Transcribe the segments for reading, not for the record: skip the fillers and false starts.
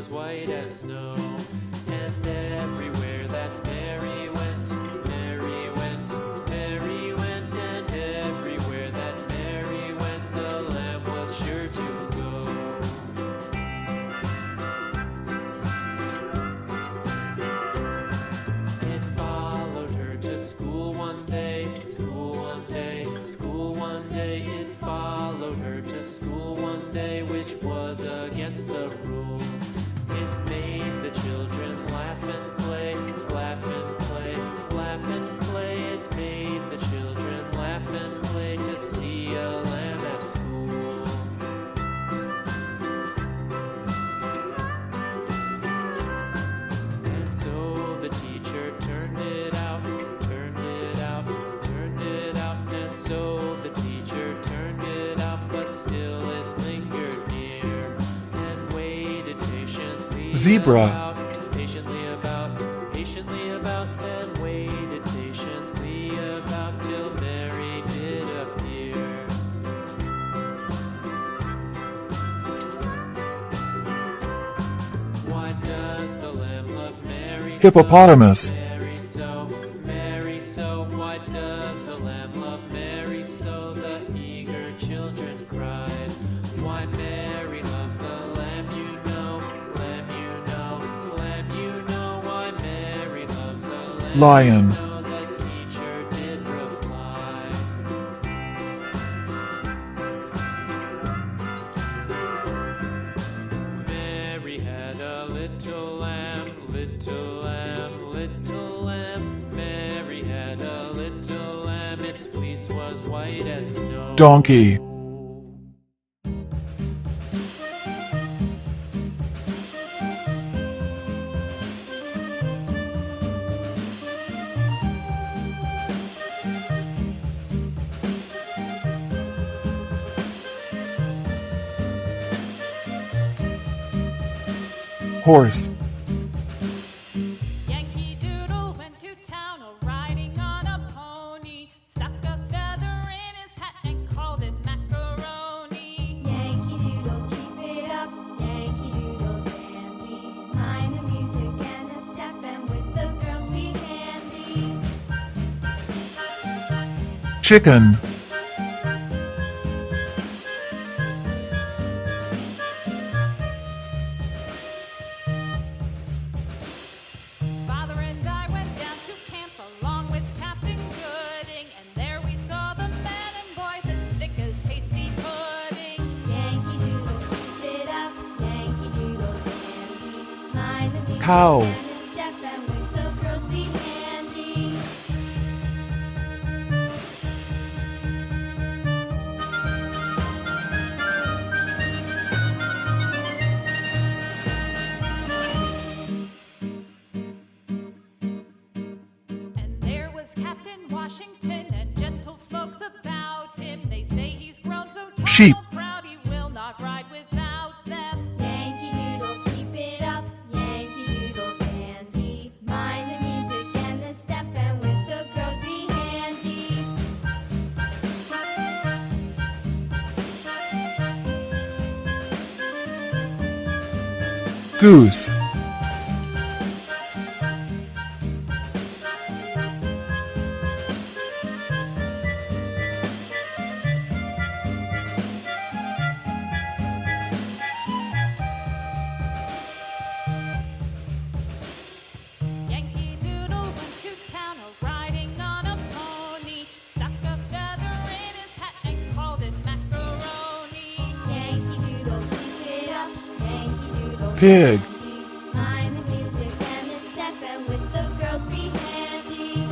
white as snow. And everywhere that Mary went, Mary went, Mary went, and everywhere that Mary went, the lamb was sure to go. It followed her to school one day, school one day, school one day. It followed her to school one day, which was against the rules. It made the children laugh and play, laugh and play, laugh and play. It made the children laugh and play to see a lamb at school. And so the teacher turned it out, turned it out, turned it out. And so the teacher turned it out, but still it lingered near and waited patiently. Zebra. Patiently about, and waited patiently about till Mary did appear. Why does the lamb love Mary so? Hippopotamus. Mary so, Mary so. Why does the lamb love Mary so? The eager children cried. Why Mary loves the lamb, you know, lamb, you know, lamb, you know. Why Mary loves the lamb, Lion. you know, the teacher did reply. Mary had a little lamb, little lamb, little lamb. Mary had a little lamb, its fleece was white as snow. Donkey. Horse. Yankee Doodle went to town riding on a pony, stuck a feather in his hat and called it macaroni. Yankee Doodle, keep it up, Yankee Doodle dandy. Mind the music and the step, and with the girls be handy. Chicken. Father and I went down to camp along with Captain Gooding, and there we saw the men and boys as thick as hasty pudding. Yankee Doodle, keep it up, Yankee Doodle dandy. Mind the music Cow. and the step, and with the girls be handy. And there was Captain Washington and gentle folks about him. They say he's grown so tall, Sheep. so proud he will not ride without them. Yankee Doodle, keep it up, Yankee Doodle dandy. Mind the music and the step, and with the girls be handy. Goose. Yankee Doodle went to town riding on a pony, stuck a feather in his hat and called it macaroni. Yankee Doodle, keep it up, Yankee Doodle Pig. dandy. Mind the music and the step, and with the girls be handy.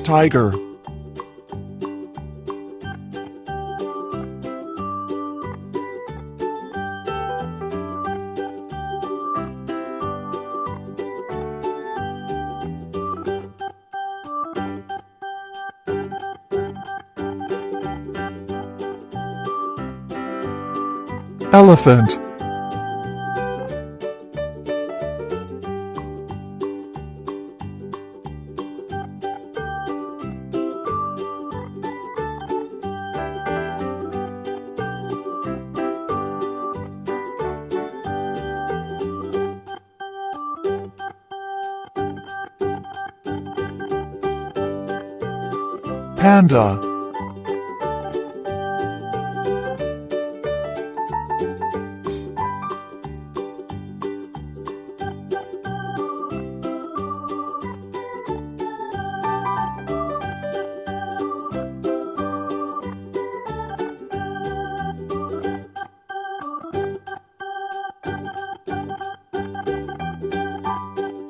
Tiger. Elephant. Panda.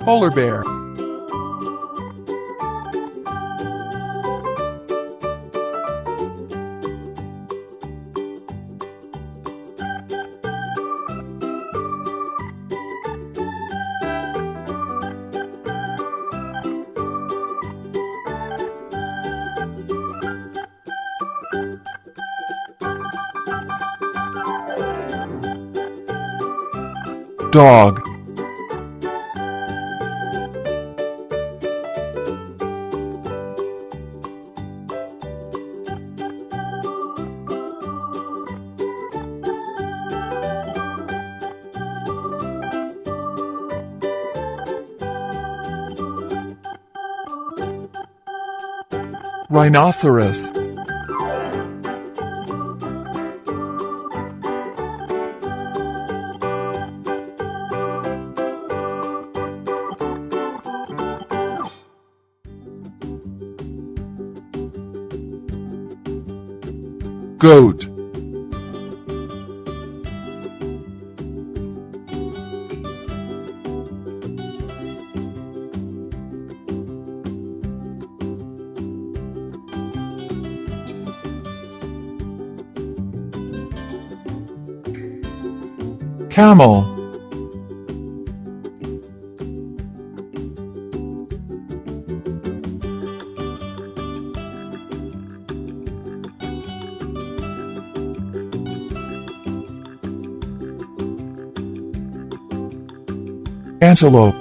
Polar bear. Dog. Rhinoceros. Goat. Camel. Antelope.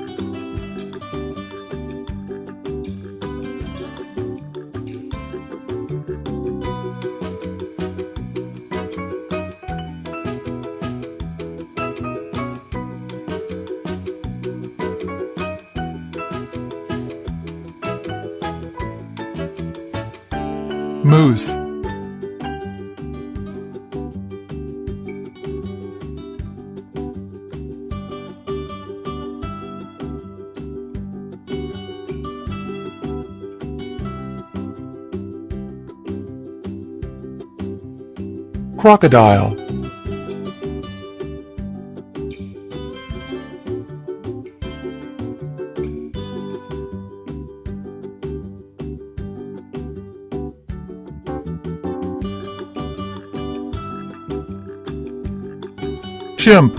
Moose. Crocodile. Chimp.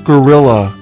Gorilla.